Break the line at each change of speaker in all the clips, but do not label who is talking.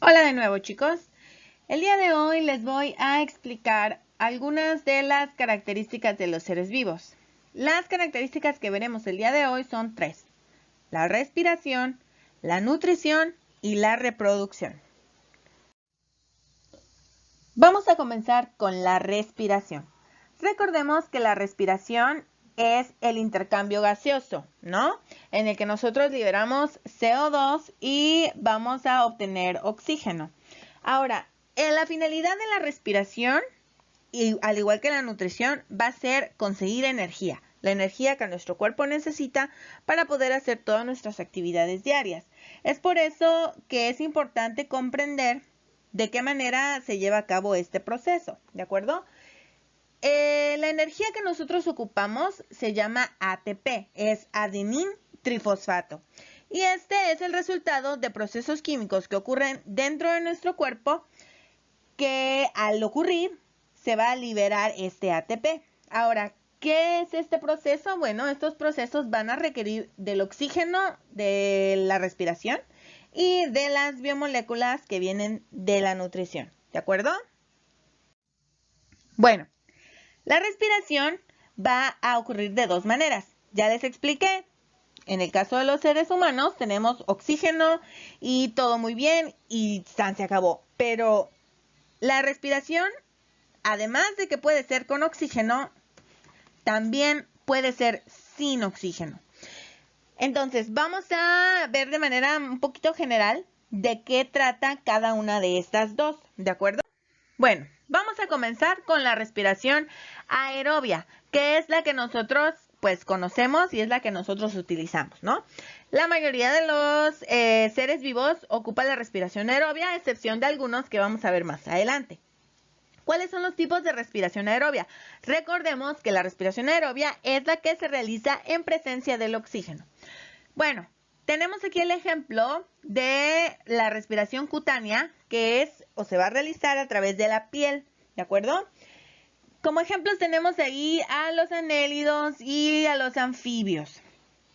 Hola de nuevo, chicos. El día de hoy les voy a explicar algunas de las características de los seres vivos. Las características que veremos el día de hoy son tres: la respiración, la nutrición y la reproducción. Vamos a comenzar con la respiración. Recordemos que la respiración es el intercambio gaseoso, ¿no? En el que nosotros liberamos CO2 y vamos a obtener oxígeno. Ahora, la finalidad de la respiración, y al igual que la nutrición, va a ser conseguir energía. La energía que nuestro cuerpo necesita para poder hacer todas nuestras actividades diarias. Es por eso que es importante comprender de qué manera se lleva a cabo este proceso, ¿de acuerdo? La energía que nosotros ocupamos se llama ATP, es adenín trifosfato. Y este es el resultado de procesos químicos que ocurren dentro de nuestro cuerpo, que al ocurrir se va a liberar este ATP. Ahora, ¿qué es este proceso? Bueno, estos procesos van a requerir del oxígeno de la respiración y de las biomoléculas que vienen de la nutrición, ¿de acuerdo? Bueno, la respiración va a ocurrir de dos maneras. Ya les expliqué. En el caso de los seres humanos tenemos oxígeno y todo muy bien y se acabó. Pero la respiración, además de que puede ser con oxígeno, también puede ser sin oxígeno. Entonces, vamos a ver de manera un poquito general de qué trata cada una de estas dos, ¿de acuerdo? Bueno, vamos a comenzar con la respiración aerobia, que es la que nosotros pues conocemos y es la que nosotros utilizamos, ¿no? La mayoría de los seres vivos ocupa la respiración aerobia, a excepción de algunos que vamos a ver más adelante. ¿Cuáles son los tipos de respiración aerobia? Recordemos que la respiración aerobia es la que se realiza en presencia del oxígeno. Bueno, tenemos aquí el ejemplo de la respiración cutánea, que es o se va a realizar a través de la piel, ¿de acuerdo? Como ejemplos tenemos ahí a los anélidos y a los anfibios.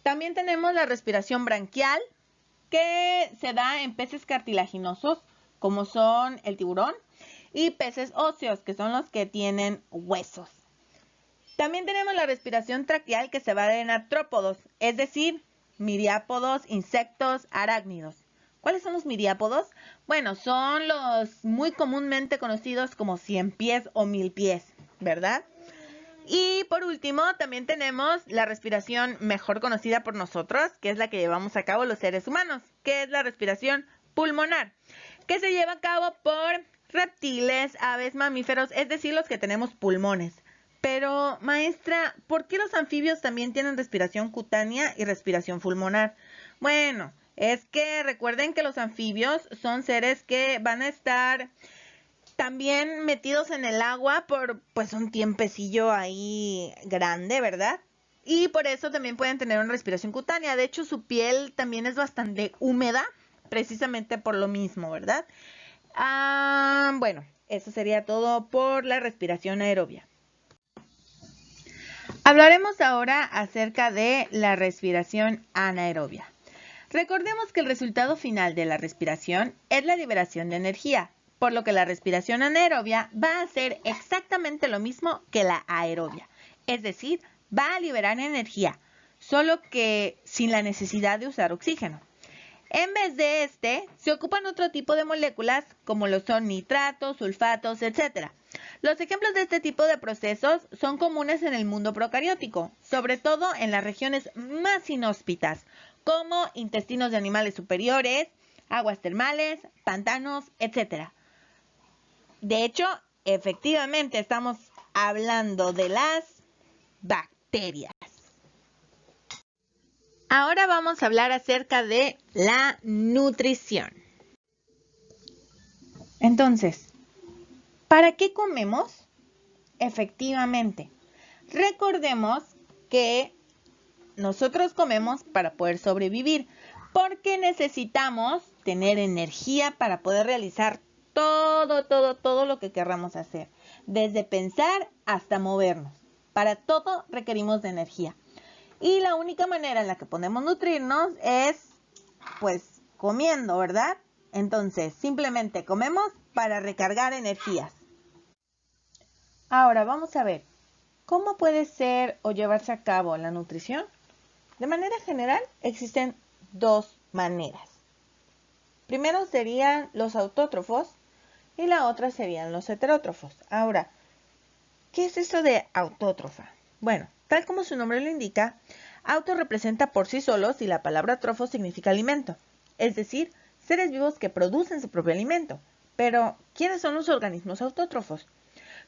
También tenemos la respiración branquial, que se da en peces cartilaginosos, como son el tiburón, y peces óseos, que son los que tienen huesos. También tenemos la respiración traqueal, que se va en artrópodos, es decir, miriápodos, insectos, arácnidos. ¿Cuáles son los miriápodos? Bueno, son los muy comúnmente conocidos como 100 pies o 1000 pies, ¿verdad? Y por último, también tenemos la respiración mejor conocida por nosotros, que es la que llevamos a cabo los seres humanos, que es la respiración pulmonar, que se lleva a cabo por reptiles, aves, mamíferos, es decir, los que tenemos pulmones. Pero, maestra, ¿por qué los anfibios también tienen respiración cutánea y respiración pulmonar? Bueno, es que recuerden que los anfibios son seres que van a estar también metidos en el agua por pues un tiempecillo ahí grande, ¿verdad? Y por eso también pueden tener una respiración cutánea. De hecho, su piel también es bastante húmeda, precisamente por lo mismo, ¿verdad? Bueno, eso sería todo por la respiración aerobia. Hablaremos ahora acerca de la respiración anaerobia. Recordemos que el resultado final de la respiración es la liberación de energía, por lo que la respiración anaerobia va a hacer exactamente lo mismo que la aerobia, es decir, va a liberar energía, solo que sin la necesidad de usar oxígeno. En vez de este, se ocupan otro tipo de moléculas como lo son nitratos, sulfatos, etc. Los ejemplos de este tipo de procesos son comunes en el mundo procariótico, sobre todo en las regiones más inhóspitas, como intestinos de animales superiores, aguas termales, pantanos, etc. De hecho, efectivamente estamos hablando de las bacterias. Ahora vamos a hablar acerca de la nutrición. Entonces, ¿para qué comemos? Efectivamente, recordemos que nosotros comemos para poder sobrevivir, porque necesitamos tener energía para poder realizar todo lo que querramos hacer, desde pensar hasta movernos. Para todo requerimos de energía. Y la única manera en la que podemos nutrirnos es, pues, comiendo, ¿verdad? Entonces, simplemente comemos para recargar energías. Ahora vamos a ver, ¿cómo puede ser o llevarse a cabo la nutrición? De manera general, existen dos maneras. Primero serían los autótrofos y la otra serían los heterótrofos. Ahora, ¿qué es eso de autótrofa? Bueno, tal como su nombre lo indica, auto representa por sí solo si la palabra trofo significa alimento, es decir, seres vivos que producen su propio alimento. Pero, ¿quiénes son los organismos autótrofos?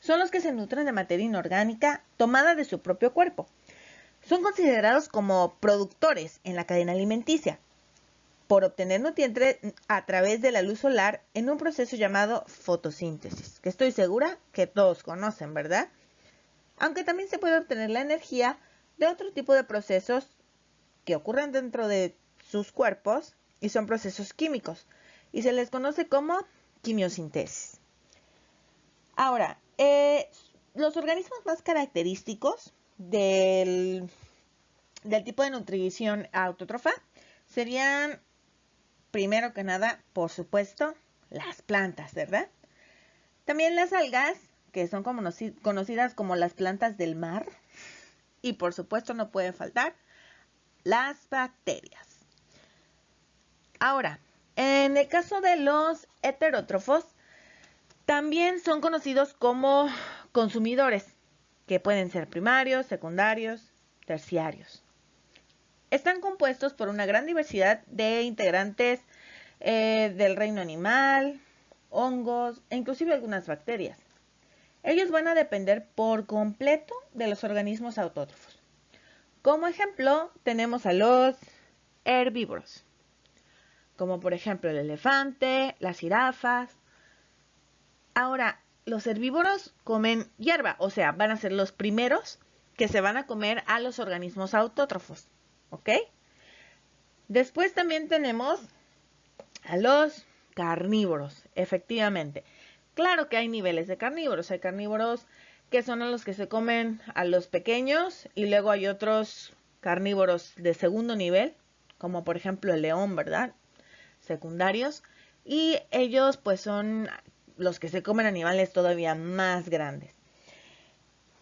Son los que se nutren de materia inorgánica tomada de su propio cuerpo. Son considerados como productores en la cadena alimenticia, por obtener nutrientes a través de la luz solar en un proceso llamado fotosíntesis, que estoy segura que todos conocen, ¿verdad? Aunque también se puede obtener la energía de otro tipo de procesos que ocurren dentro de sus cuerpos y son procesos químicos, y se les conoce como quimiosintesis. Ahora, los organismos más característicos del tipo de nutrición autótrofa serían, primero que nada, por supuesto, las plantas, ¿verdad? También las algas, que son conocidas como las plantas del mar. Y por supuesto no pueden faltar las bacterias. Ahora, en el caso de los heterótrofos, también son conocidos como consumidores, que pueden ser primarios, secundarios, terciarios. Están compuestos por una gran diversidad de integrantes del reino animal, hongos e inclusive algunas bacterias. Ellos van a depender por completo de los organismos autótrofos. Como ejemplo, tenemos a los herbívoros, como por ejemplo el elefante, las jirafas. Ahora, los herbívoros comen hierba, o sea, van a ser los primeros que se van a comer a los organismos autótrofos, ¿ok? Después también tenemos a los carnívoros, efectivamente. Claro que hay niveles de carnívoros. Hay carnívoros que son a los que se comen a los pequeños y luego hay otros carnívoros de segundo nivel, como por ejemplo el león, ¿verdad? Secundarios. Y ellos pues son los que se comen animales todavía más grandes.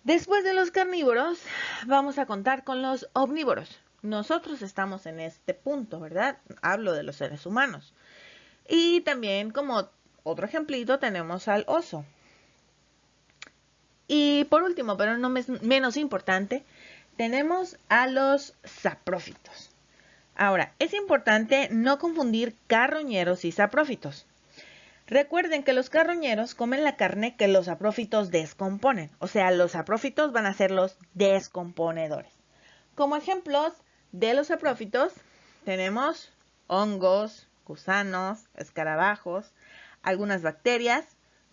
Después de los carnívoros, vamos a contar con los omnívoros. Nosotros estamos en este punto, ¿verdad? Hablo de los seres humanos. Y también como otro ejemplito tenemos al oso. Y por último, pero no menos importante, tenemos a los saprófitos. Ahora, es importante no confundir carroñeros y saprófitos. Recuerden que los carroñeros comen la carne que los saprófitos descomponen. O sea, los saprófitos van a ser los descomponedores. Como ejemplos de los saprófitos tenemos hongos, gusanos, escarabajos, algunas bacterias,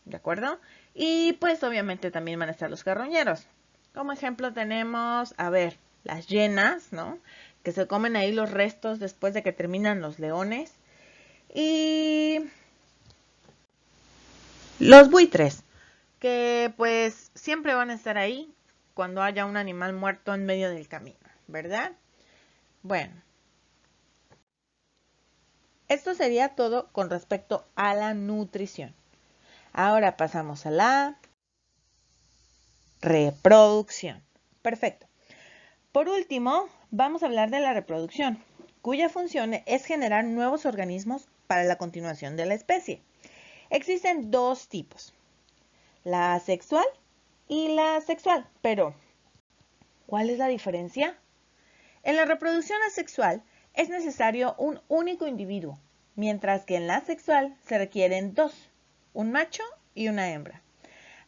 ¿de acuerdo? Y pues obviamente también van a estar los carroñeros. Como ejemplo tenemos, a ver, las hienas, ¿no? Que se comen ahí los restos después de que terminan los leones. Y los buitres, que pues siempre van a estar ahí cuando haya un animal muerto en medio del camino, ¿verdad? Bueno, esto sería todo con respecto a la nutrición. Ahora pasamos a la reproducción. Perfecto. Por último, vamos a hablar de la reproducción, cuya función es generar nuevos organismos para la continuación de la especie. Existen dos tipos, la asexual y la sexual, pero ¿cuál es la diferencia? En la reproducción asexual es necesario un único individuo, mientras que en la sexual se requieren dos, un macho y una hembra.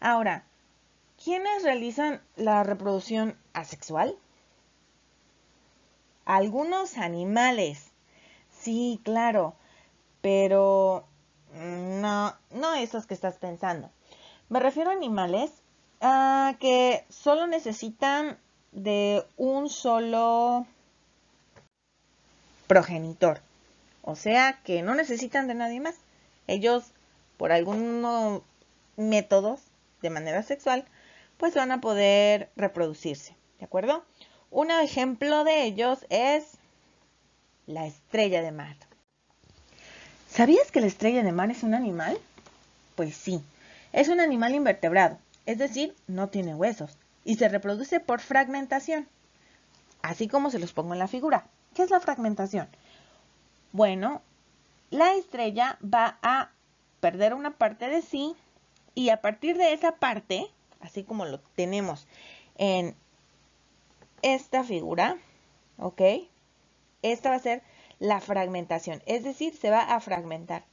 Ahora, ¿quiénes realizan la reproducción asexual? Algunos animales. Sí, claro, pero no esos que estás pensando. Me refiero a animales que solo necesitan de un solo progenitor. O sea, que no necesitan de nadie más. Ellos, por algunos métodos, de manera sexual, pues van a poder reproducirse. ¿De acuerdo? Un ejemplo de ellos es la estrella de mar. ¿Sabías que la estrella de mar es un animal? Pues sí, es un animal invertebrado, es decir, no tiene huesos, y se reproduce por fragmentación, así como se los pongo en la figura. ¿Qué es la fragmentación? Bueno, la estrella va a perder una parte de sí y a partir de esa parte, así como lo tenemos en esta figura, ¿ok? Esta va a ser la fragmentación, es decir, se va a fragmentar.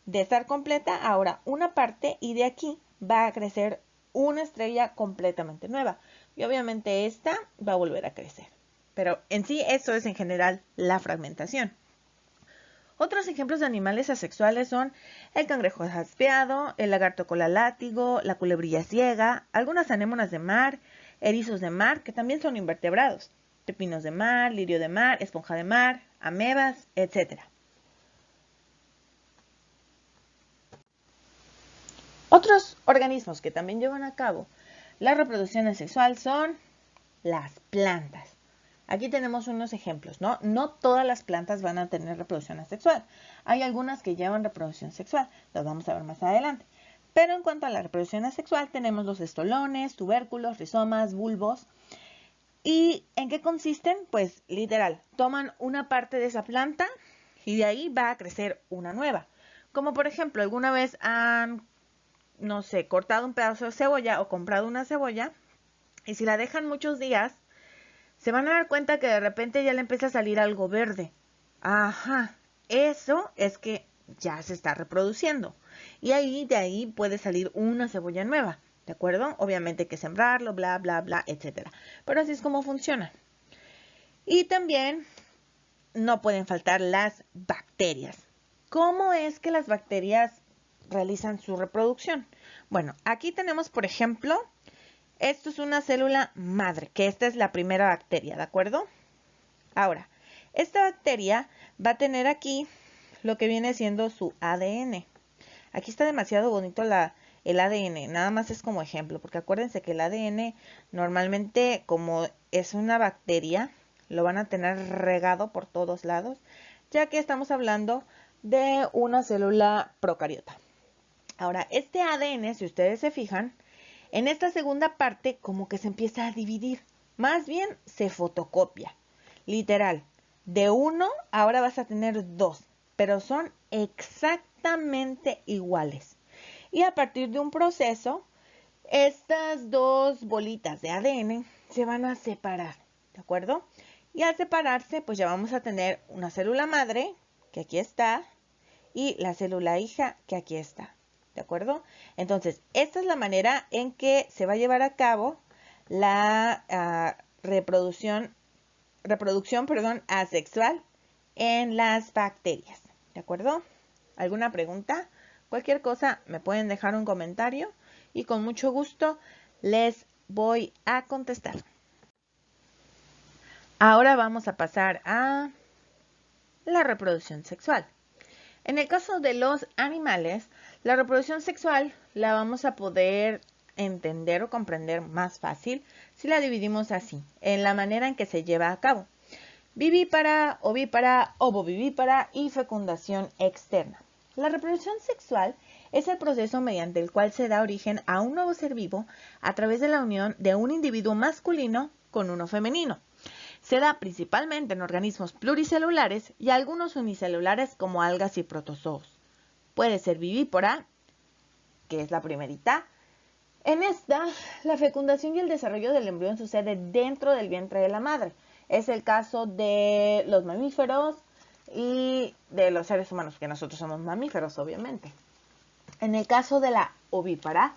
De estar completa, ahora una parte y de aquí va a crecer una estrella completamente nueva. Y obviamente esta va a volver a crecer. Pero en sí eso es en general la fragmentación. Otros ejemplos de animales asexuales son el cangrejo jaspeado, el lagarto cola látigo, la culebrilla ciega, algunas anémonas de mar, erizos de mar, que también son invertebrados, pepinos de mar, lirio de mar, esponja de mar, amebas, etc. Otros organismos que también llevan a cabo la reproducción asexual son las plantas. Aquí tenemos unos ejemplos, ¿no? No todas las plantas van a tener reproducción asexual. Hay algunas que llevan reproducción sexual, las vamos a ver más adelante. Pero en cuanto a la reproducción asexual, tenemos los estolones, tubérculos, rizomas, bulbos. ¿Y en qué consisten? Pues literal, toman una parte de esa planta y de ahí va a crecer una nueva. Como por ejemplo, alguna vez han, no sé, cortado un pedazo de cebolla o comprado una cebolla y si la dejan muchos días, se van a dar cuenta que de repente ya le empieza a salir algo verde. Ajá, eso es que ya se está reproduciendo. Y ahí, de ahí puede salir una cebolla nueva, ¿de acuerdo? Obviamente hay que sembrarlo, bla, bla, bla, etcétera. Pero así es como funciona. Y también no pueden faltar las bacterias. ¿Cómo es que las bacterias realizan su reproducción? Bueno, aquí tenemos, por ejemplo, esto es una célula madre, que esta es la primera bacteria, ¿de acuerdo? Ahora, esta bacteria va a tener aquí lo que viene siendo su ADN. Aquí está demasiado bonito el ADN, nada más es como ejemplo, porque acuérdense que el ADN normalmente, como es una bacteria, lo van a tener regado por todos lados, ya que estamos hablando de una célula procariota. Ahora, este ADN, si ustedes se fijan, en esta segunda parte como que se empieza a dividir, más bien se fotocopia, literal, de uno ahora vas a tener dos, pero son exactamente iguales. Y a partir de un proceso, estas dos bolitas de ADN se van a separar, ¿de acuerdo? Y al separarse, pues ya vamos a tener una célula madre, que aquí está, y la célula hija, que aquí está. ¿De acuerdo? Entonces, esta es la manera en que se va a llevar a cabo la reproducción asexual en las bacterias. ¿De acuerdo? ¿Alguna pregunta? Cualquier cosa me pueden dejar un comentario y con mucho gusto les voy a contestar. Ahora vamos a pasar a la reproducción sexual. En el caso de los animales, la reproducción sexual la vamos a poder entender o comprender más fácil si la dividimos así, en la manera en que se lleva a cabo. Vivípara, ovípara, ovovivípara y fecundación externa. La reproducción sexual es el proceso mediante el cual se da origen a un nuevo ser vivo a través de la unión de un individuo masculino con uno femenino. Se da principalmente en organismos pluricelulares y algunos unicelulares como algas y protozoos. Puede ser vivípara, que es la primerita. En esta, la fecundación y el desarrollo del embrión sucede dentro del vientre de la madre. Es el caso de los mamíferos y de los seres humanos, que nosotros somos mamíferos, obviamente. En el caso de la ovípara,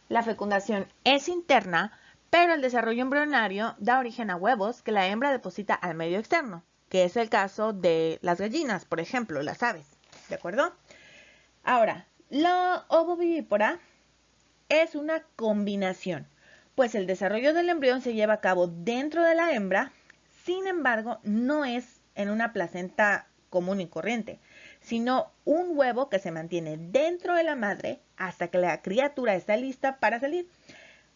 la fecundación es interna, pero el desarrollo embrionario da origen a huevos que la hembra deposita al medio externo, que es el caso de las gallinas, por ejemplo, las aves, ¿de acuerdo? Ahora, la ovovivípara es una combinación, pues el desarrollo del embrión se lleva a cabo dentro de la hembra, sin embargo, no es en una placenta común y corriente, sino un huevo que se mantiene dentro de la madre hasta que la criatura está lista para salir.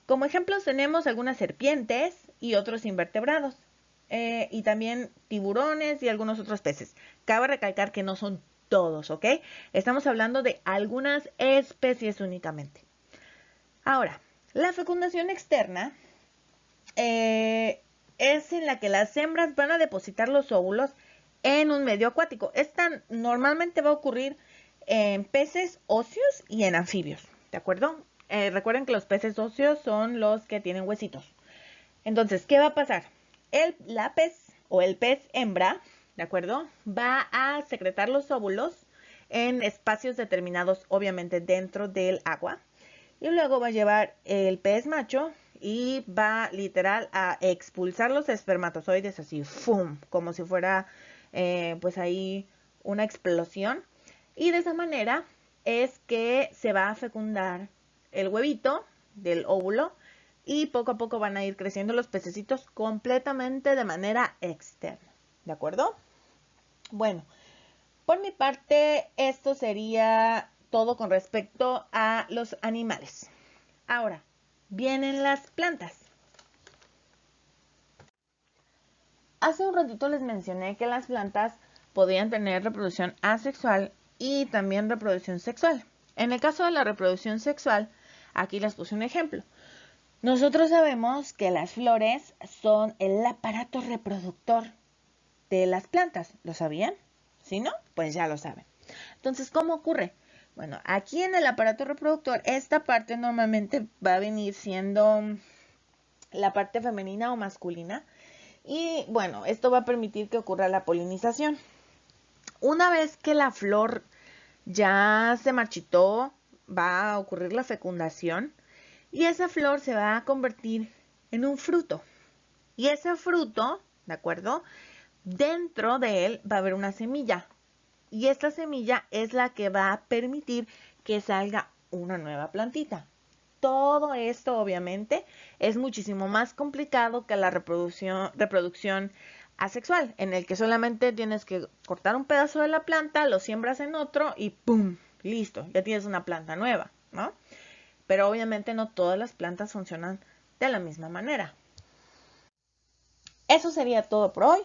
Como ejemplos tenemos algunas serpientes y otros invertebrados, y también tiburones y algunos otros peces. Cabe recalcar que no son todos, ¿ok? Estamos hablando de algunas especies únicamente. Ahora, la fecundación externa es en la que las hembras van a depositar los óvulos en un medio acuático. Esta normalmente va a ocurrir en peces óseos y en anfibios, ¿de acuerdo? Recuerden que los peces óseos son los que tienen huesitos. Entonces, ¿qué va a pasar? La pez o el pez hembra, ¿de acuerdo? Va a secretar los óvulos en espacios determinados, obviamente dentro del agua. Y luego va a llevar el pez macho y va literal a expulsar los espermatozoides así, ¡fum! Como si fuera pues ahí una explosión. Y de esa manera es que se va a fecundar el huevito del óvulo y poco a poco van a ir creciendo los pececitos completamente de manera externa. ¿De acuerdo? Bueno, por mi parte esto sería todo con respecto a los animales. Ahora, vienen las plantas. Hace un ratito les mencioné que las plantas podían tener reproducción asexual y también reproducción sexual. En el caso de la reproducción sexual, aquí les puse un ejemplo. Nosotros sabemos que las flores son el aparato reproductor de las plantas. ¿Lo sabían? Si no, pues ya lo saben. Entonces, ¿cómo ocurre? Bueno, aquí en el aparato reproductor, esta parte normalmente va a venir siendo la parte femenina o masculina. Y bueno, esto va a permitir que ocurra la polinización. Una vez que la flor ya se marchitó, va a ocurrir la fecundación y esa flor se va a convertir en un fruto. Y ese fruto, ¿de acuerdo? Dentro de él va a haber una semilla. Y esta semilla es la que va a permitir que salga una nueva plantita. Todo esto obviamente es muchísimo más complicado que la reproducción asexual, en el que solamente tienes que cortar un pedazo de la planta, lo siembras en otro y ¡pum! Listo, ya tienes una planta nueva, ¿no? Pero obviamente no todas las plantas funcionan de la misma manera. Eso sería todo por hoy.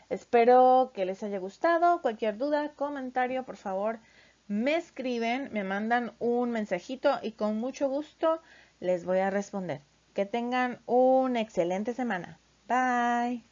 Espero que les haya gustado. Cualquier duda, comentario, por favor, me escriben, me mandan un mensajito y con mucho gusto les voy a responder. Que tengan una excelente semana. Bye.